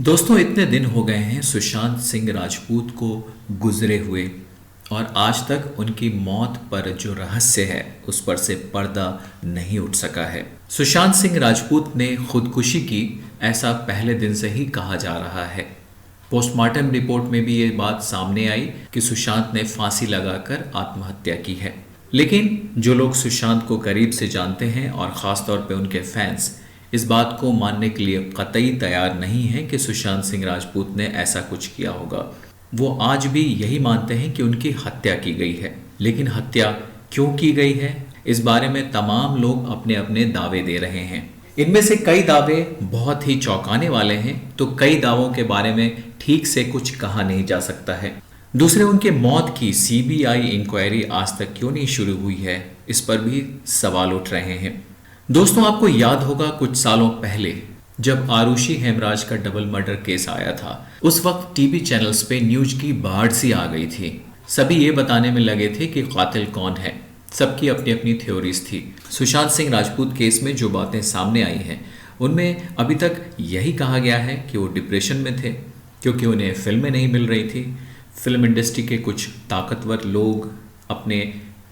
दोस्तों, इतने दिन हो गए हैं सुशांत सिंह राजपूत को गुजरे हुए और आज तक उनकी मौत पर जो रहस्य है उस पर से पर्दा नहीं उठ सका है। सुशांत सिंह राजपूत ने खुदकुशी की, ऐसा पहले दिन से ही कहा जा रहा है। पोस्टमार्टम रिपोर्ट में भी ये बात सामने आई कि सुशांत ने फांसी लगाकर आत्महत्या की है। लेकिन जो लोग सुशांत को करीब से जानते हैं और ख़ास तौर पे उनके फैंस इस बात को मानने के लिए कतई तैयार नहीं है कि सुशांत सिंह राजपूत ने ऐसा कुछ किया होगा। वो आज भी यही मानते हैं कि उनकी हत्या की गई है। लेकिन हत्या क्यों की गई है, इस बारे में तमाम लोग अपने अपने दावे दे रहे हैं। इनमें से कई दावे बहुत ही चौंकाने वाले हैं, तो कई दावों के बारे में ठीक से कुछ कहा नहीं जा सकता है। दूसरे, उनके मौत की सीबीआई इंक्वायरी आज तक क्यों नहीं शुरू हुई है, इस पर भी सवाल उठ रहे हैं। दोस्तों, आपको याद होगा कुछ सालों पहले जब आरुषि हेमराज का डबल मर्डर केस आया था, उस वक्त टीवी चैनल्स पे न्यूज की बाढ़ सी आ गई थी। सभी ये बताने में लगे थे कि कातिल कौन है। सबकी अपनी अपनी थ्योरीज थी। सुशांत सिंह राजपूत केस में जो बातें सामने आई हैं उनमें अभी तक यही कहा गया है कि वो डिप्रेशन में थे क्योंकि उन्हें फिल्में नहीं मिल रही थी। फिल्म इंडस्ट्री के कुछ ताकतवर लोग अपने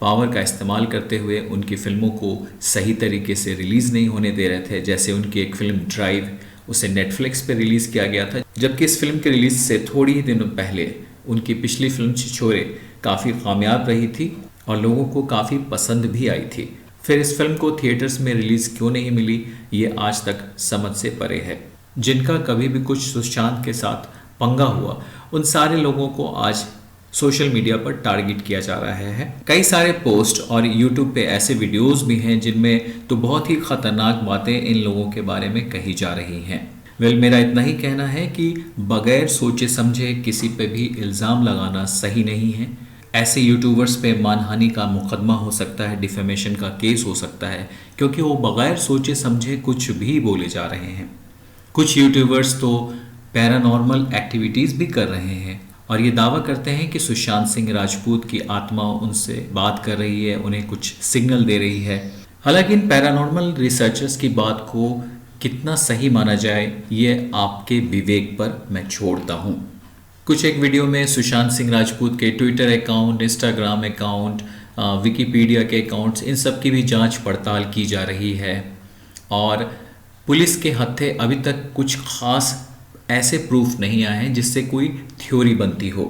पावर का इस्तेमाल करते हुए उनकी फिल्मों को सही तरीके से रिलीज़ नहीं होने दे रहे थे। जैसे उनकी एक फिल्म ड्राइव, उसे नेटफ्लिक्स पे रिलीज़ किया गया था, जबकि इस फिल्म के रिलीज़ से थोड़ी ही दिनों पहले उनकी पिछली फिल्म छिछोरे काफ़ी कामयाब रही थी और लोगों को काफ़ी पसंद भी आई थी। फिर इस फिल्म को थिएटर्स में रिलीज़ क्यों नहीं मिली, ये आज तक समझ से परे है। जिनका कभी भी कुछ सुशांत के साथ पंगा हुआ, उन सारे लोगों को आज सोशल मीडिया पर टारगेट किया जा रहा है। कई सारे पोस्ट और यूट्यूब पे ऐसे वीडियोस भी हैं जिनमें तो बहुत ही खतरनाक बातें इन लोगों के बारे में कही जा रही हैं। मेरा इतना ही कहना है कि बगैर सोचे समझे किसी पे भी इल्ज़ाम लगाना सही नहीं है। ऐसे यूट्यूबर्स पे मानहानि का मुकदमा हो सकता है, डिफेमेशन का केस हो सकता है, क्योंकि वो बगैर सोचे समझे कुछ भी बोले जा रहे हैं। कुछ यूट्यूबर्स तो पैरानॉर्मल एक्टिविटीज़ भी कर रहे हैं और ये दावा करते हैं कि सुशांत सिंह राजपूत की आत्मा उनसे बात कर रही है, उन्हें कुछ सिग्नल दे रही है। हालांकि इन पैरानॉर्मल रिसर्चर्स की बात को कितना सही माना जाए, ये आपके विवेक पर मैं छोड़ता हूँ। कुछ एक वीडियो में सुशांत सिंह राजपूत के Twitter account, Instagram account, Wikipedia के अकाउंट्स, इन सब की भी जांच पड़ताल की जा रही है और पुलिस के हत्थे अभी तक कुछ खास ऐसे प्रूफ नहीं आए हैं जिससे कोई थ्योरी बनती हो।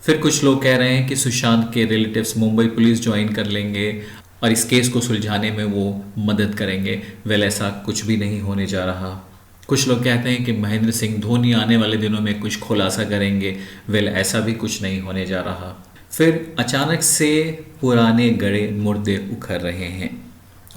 फिर कुछ लोग कह रहे हैं कि सुशांत के रिलेटिव्स मुंबई पुलिस ज्वाइन कर लेंगे और इस केस को सुलझाने में वो मदद करेंगे। वेल, ऐसा कुछ भी नहीं होने जा रहा। कुछ लोग कहते हैं कि महेंद्र सिंह धोनी आने वाले दिनों में कुछ खुलासा करेंगे। वेल, ऐसा भी कुछ नहीं होने जा रहा। फिर अचानक से पुराने गड़े मुर्दे उखड़ रहे हैं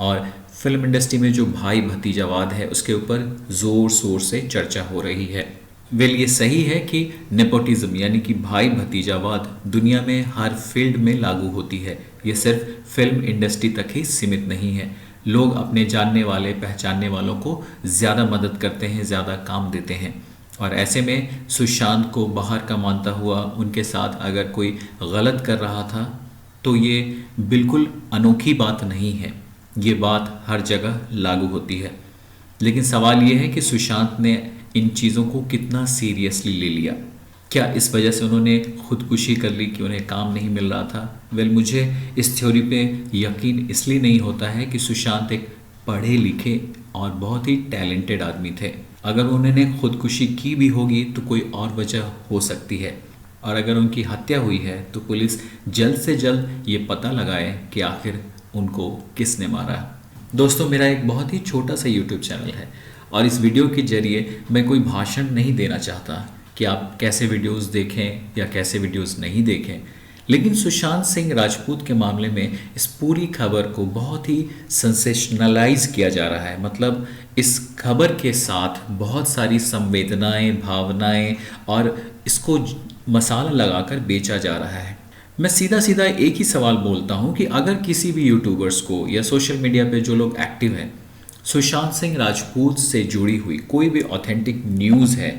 और फिल्म इंडस्ट्री में जो भाई भतीजावाद है उसके ऊपर ज़ोर शोर से चर्चा हो रही है। वेल, ये सही है कि नेपोटिज्म यानी कि भाई भतीजावाद दुनिया में हर फील्ड में लागू होती है। ये सिर्फ फिल्म इंडस्ट्री तक ही सीमित नहीं है। लोग अपने जानने वाले पहचानने वालों को ज़्यादा मदद करते हैं, ज़्यादा काम देते हैं और ऐसे में सुशांत को बाहर का मानता हुआ उनके साथ अगर कोई गलत कर रहा था तो ये बिल्कुल अनोखी बात नहीं है। ये बात हर जगह लागू होती है। लेकिन सवाल ये है कि सुशांत ने इन चीज़ों को कितना सीरियसली ले लिया। क्या इस वजह से उन्होंने खुदकुशी कर ली कि उन्हें काम नहीं मिल रहा था? वेल, मुझे इस थ्योरी पे यकीन इसलिए नहीं होता है कि सुशांत एक पढ़े लिखे और बहुत ही टैलेंटेड आदमी थे। अगर उन्होंने खुदकुशी की भी होगी तो कोई और वजह हो सकती है और अगर उनकी हत्या हुई है तो पुलिस जल्द से जल्द ये पता लगाए कि आखिर उनको किसने मारा। दोस्तों, मेरा एक बहुत ही छोटा सा यूट्यूब चैनल है और इस वीडियो के जरिए मैं कोई भाषण नहीं देना चाहता कि आप कैसे वीडियोस देखें या कैसे वीडियोस नहीं देखें। लेकिन सुशांत सिंह राजपूत के मामले में इस पूरी खबर को बहुत ही सेंसेशनलाइज किया जा रहा है। मतलब इस खबर के साथ बहुत सारी संवेदनाएं, भावनाएं और इसको मसाला लगाकर बेचा जा रहा है। मैं सीधा सीधा एक ही सवाल बोलता हूं कि अगर किसी भी यूट्यूबर्स को या सोशल मीडिया पे जो लोग एक्टिव हैं, सुशांत सिंह राजपूत से जुड़ी हुई कोई भी ऑथेंटिक न्यूज़ है,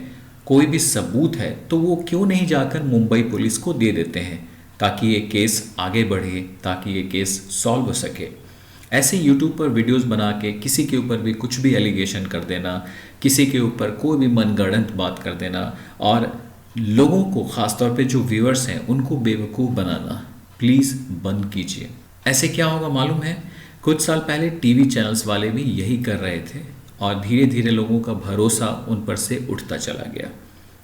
कोई भी सबूत है, तो वो क्यों नहीं जाकर मुंबई पुलिस को दे देते हैं ताकि ये केस आगे बढ़े, ताकि ये केस सॉल्व हो सके। ऐसे यूट्यूब पर वीडियोस बना के किसी के ऊपर भी कुछ भी एलिगेशन कर देना, किसी के ऊपर कोई भी मनगढ़ंत बात कर देना और लोगों को, ख़ासतौर पे जो व्यूअर्स हैं, उनको बेवकूफ़ बनाना प्लीज़ बंद कीजिए। ऐसे क्या होगा मालूम है? कुछ साल पहले टीवी चैनल्स वाले भी यही कर रहे थे और धीरे धीरे लोगों का भरोसा उन पर से उठता चला गया।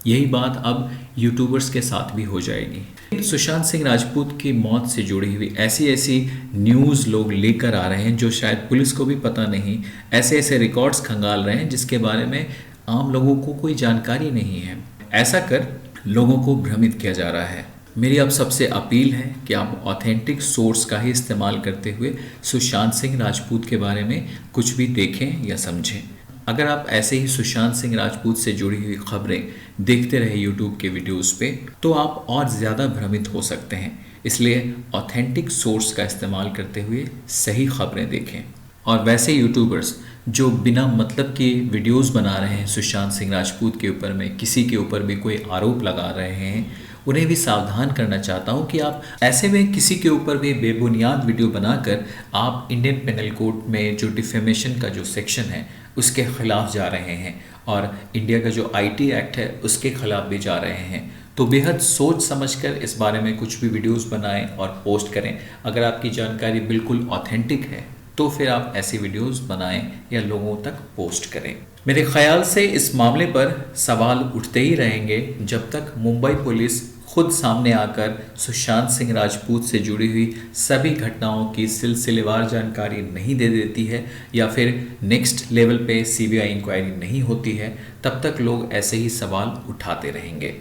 यही बात अब यूट्यूबर्स के साथ भी हो जाएगी। सुशांत सिंह राजपूत की मौत से जुड़ी हुई ऐसी ऐसी न्यूज़ लोग लेकर आ रहे हैं जो शायद पुलिस को भी पता नहीं, ऐसे ऐसे रिकॉर्ड्स खंगाल रहे हैं जिसके बारे में आम लोगों को कोई जानकारी नहीं है। ऐसा कर लोगों को भ्रमित किया जा रहा है। मेरी अब सबसे अपील है कि आप ऑथेंटिक सोर्स का ही इस्तेमाल करते हुए सुशांत सिंह राजपूत के बारे में कुछ भी देखें या समझें। अगर आप ऐसे ही सुशांत सिंह राजपूत से जुड़ी हुई खबरें देखते रहे यूट्यूब के वीडियोस पे, तो आप और ज़्यादा भ्रमित हो सकते हैं। इसलिए ऑथेंटिक सोर्स का इस्तेमाल करते हुए सही खबरें देखें। और वैसे यूट्यूबर्स जो बिना मतलब के वीडियोस बना रहे हैं सुशांत सिंह राजपूत के ऊपर में, किसी के ऊपर भी कोई आरोप लगा रहे हैं, उन्हें भी सावधान करना चाहता हूं कि आप ऐसे में किसी के ऊपर भी बेबुनियाद वीडियो बनाकर आप इंडियन पेनल कोड में जो डिफेमेशन का जो सेक्शन है उसके खिलाफ जा रहे हैं और इंडिया का जो आईटी एक्ट है उसके खिलाफ भी जा रहे हैं। तो बेहद सोच समझकर इस बारे में कुछ भी वीडियोस बनाएं और पोस्ट करें। अगर आपकी जानकारी बिल्कुल ऑथेंटिक है तो फिर आप ऐसी वीडियोस बनाएं या लोगों तक पोस्ट करें। मेरे ख्याल से इस मामले पर सवाल उठते ही रहेंगे जब तक मुंबई पुलिस खुद सामने आकर सुशांत सिंह राजपूत से जुड़ी हुई सभी घटनाओं की सिलसिलेवार जानकारी नहीं दे देती है या फिर नेक्स्ट लेवल पे सीबीआई इंक्वायरी नहीं होती है, तब तक लोग ऐसे ही सवाल उठाते रहेंगे।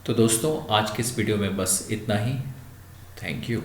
तो दोस्तों, आज के इस वीडियो में बस इतना ही। Thank you.